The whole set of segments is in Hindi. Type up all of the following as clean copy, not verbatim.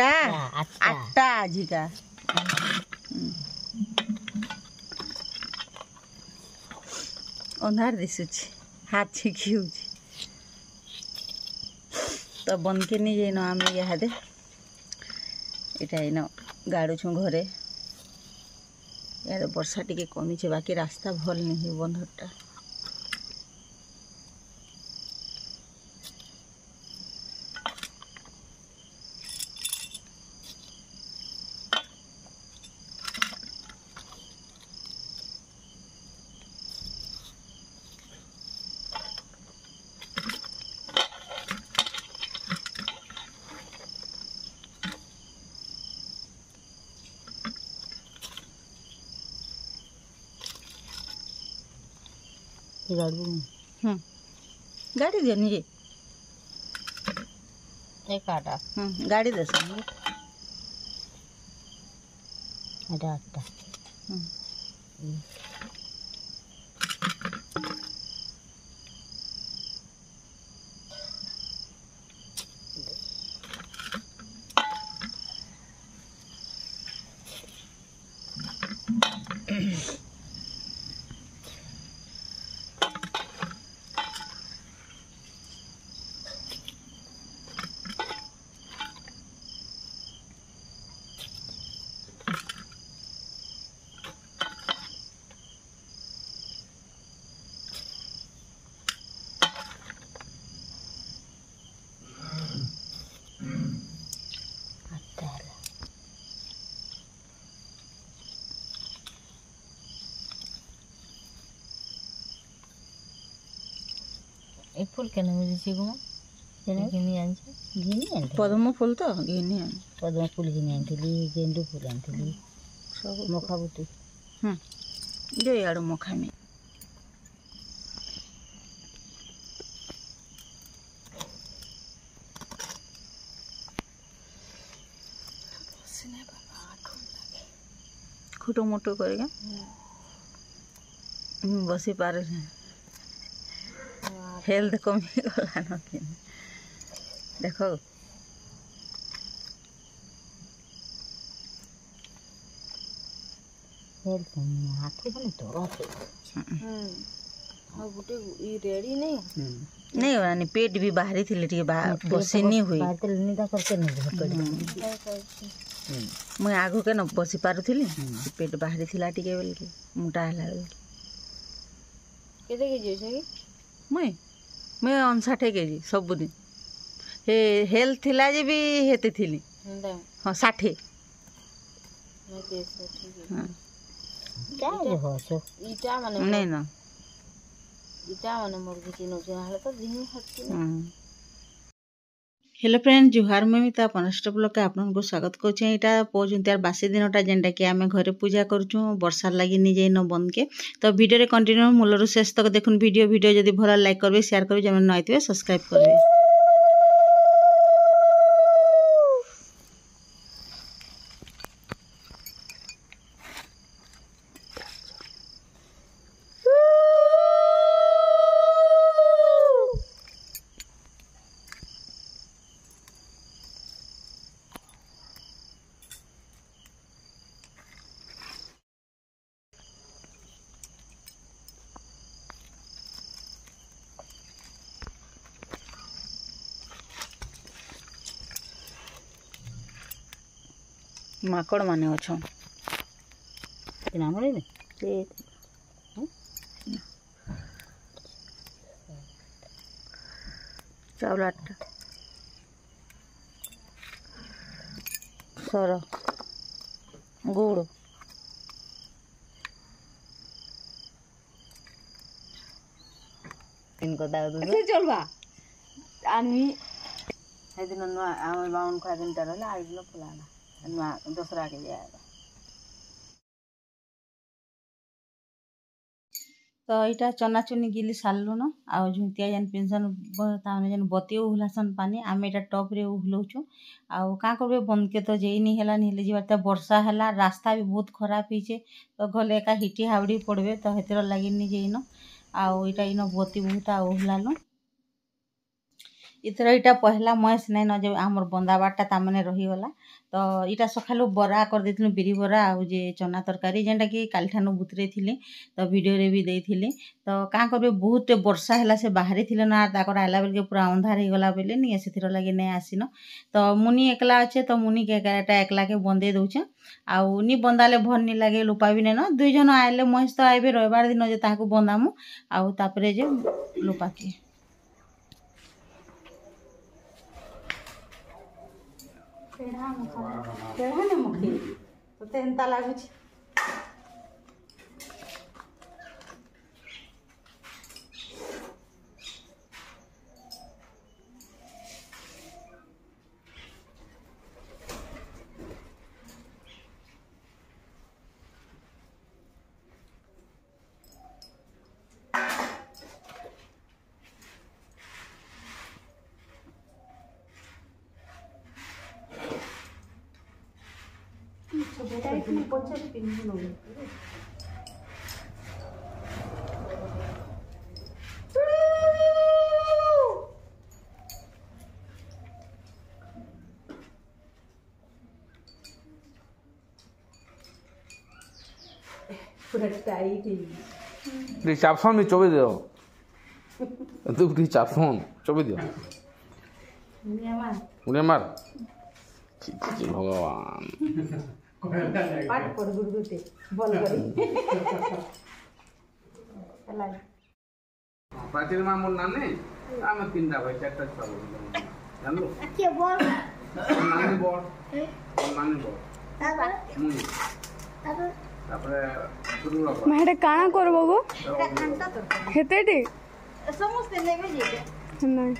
आठटा आजिका अंधार दिशुची हाथ छिकी होची तो बंद के नहीं जाइन आम इहादे इटा इन गाड़ू छू घरे यार वर्षा टिके कमी बाकी रास्ता भल नहीं बंधटा गाड़ी दियो निजे एक आटा गाड़ी दस आटा आटा एक फूल के मिली घिनी आनी पद्म फूल तो घिनी आनी पद्म फूल घिनी आनी गेंडू फूल आनी सब मखा बुटी जो यार मखा में खुटो मोटो करेगा बसी पार हेल्थ कमी गला न देखो हेल्थ हाथी बने तो हां गुटे ई रेडी नहीं वानी पेट भी बाहरी थी टिके बसी नहीं हुई बात निदा करके नहीं पेट मैं आगो के न बसी पारुथिली पेट बाहरी थिला टिके बोल के मोटा हला केते के जे छै मैं 59 केजी सबुदिन हे हेल्थ थिला जे भी हेते थिली हां 60 हां क्या हो सो इटा माने नहीं ना इटा माने मोर किछि न छै हाले तो दिन हटकी हेलो फ्रेंड जुहार में तो पनस्ट ब्लॉग आपको स्वागत करुँ यहाँ पहुँचते यार बासी दिनटा जेनटा कि आम घरे पूजा करुँ वर्षा लगी निजे न बंद के तो वीडियो कंटिन्यू मूलर शेष तक देखुन वीडियो जब भल लाइक करेंगे शेयर करेंगे जब नई सब्सक्राइब करेंगे। माकड़ माने अच्छो चावल आटा सर गुड़ इनको दाव दो चलवा आनी दिन आम बाउन खा दिन तरह आज दिन फुलाना दसरा के जाएगा तो यहाँ चना चुनी गिली सारू न आ झुंतिया जेन पेंशन जेन बती उहलासन पानी आम यहाँ टप रे उहलाऊँ आउ क्या करबे बंद के तो जेई नहीं है नहीं जब वर्षा है रास्ता भी बहुत खराब होचे तो गले एका हिटी हावड़ी पड़े तो हेतर लगे नहीं जेन आउ यहाँ इन बती बहुत उहलानु इथर इटा पहला महेश नाइन जे आमर बंदाबारटा ताମାନେ रहीगला तो इटा सखालु बरा कर देथिलु बिरी बरा आउ जे चना तरकारी जेनटा कि काल ठानु बुतरे थिले तो वीडियो रे भी देइथिले तो का करबे बहुत वर्षा हैला से बाहरी थिले ना ताकर आइला बेल के पूरा अंधार हे गला बेले नि सेथिर लागे नै आसीनो तो मुनी एकला अच्छे तो मुनी के एकाटा एकला के बंदे दउछे आउ नि बंदाले भन नि लागे लुपा भी नै न दुई जन आइले महेश तो आइबे रविवार दिन जे ताहाकु बंदामु आउ तापरे जे लुपा के केढ़ा ने मुखी तो एंता लागुछ पूरा टाइट री चापसन भी चोबे दियो तू री चापसन चोबे दियो उन्हें मार भगवान पाठ पढ़ गुरुते बोल करी चला प्राचीन मां मोर नाने आम तीनटा भाई चारटा सब जानलो के बोल नानी बोल तापर शुरू रखो माडे काना करबो गो घंटा तो हेतेटी समस्त लेबे जेके नहीं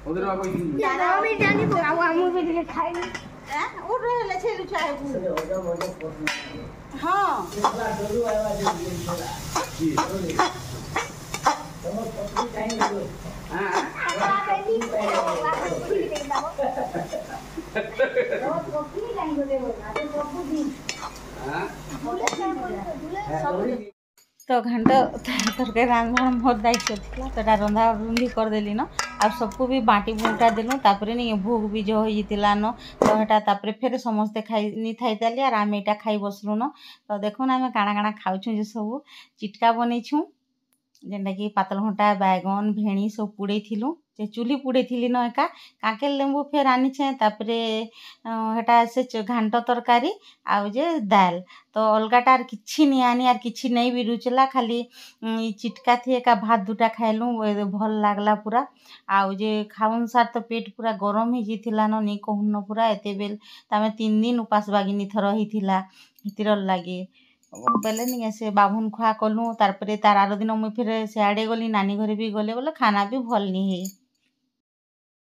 उधर बाबू दादा भी जानी पकाओ हमहु भी ଟିକେ खाइनी ओ रहले छेलु चाहे हां तो घंटा तरकारी रांधवा मोर दायित्व थी तो रंधा रुंधी करदेली न आ सबको भी बाटी बुंटा देलु तापरे नहीं भोग भी जो होइतिला न तो हेटा तापरे फेर समस्ते खाई नि थाइताली आर आमे एटा खाई बसलु न तो देखुन आमे काना काना खाउछु जे सब चिटका बनैछु जेनटा कि पातल घंटा बैगन भेणी सब पुड़े थिलु जे चूली पुड़े थिली न एका काके लेंबू फेर आनी छे तापरे हेटा से घांट तरकारी आउ जे दाल तो अलगाटार किछि नि आनी आर किछि नै भी रुचला खाली चिटका थी एका भात दुटा खाइलु भल लागला पूरा आउ जे खाउन सार तो पेट पूरा गरम ही जिथिला न नि कहून पूरा एते बेल तामे 3 दिन उपास बागिनी थर हिथिला हितिर लागे पहले नहीं से बाभन खुआ कलु तार आर दिन मुई फिर सियाड़े गली नानी घरे भी गले बोले खाना भी भल नहीं है।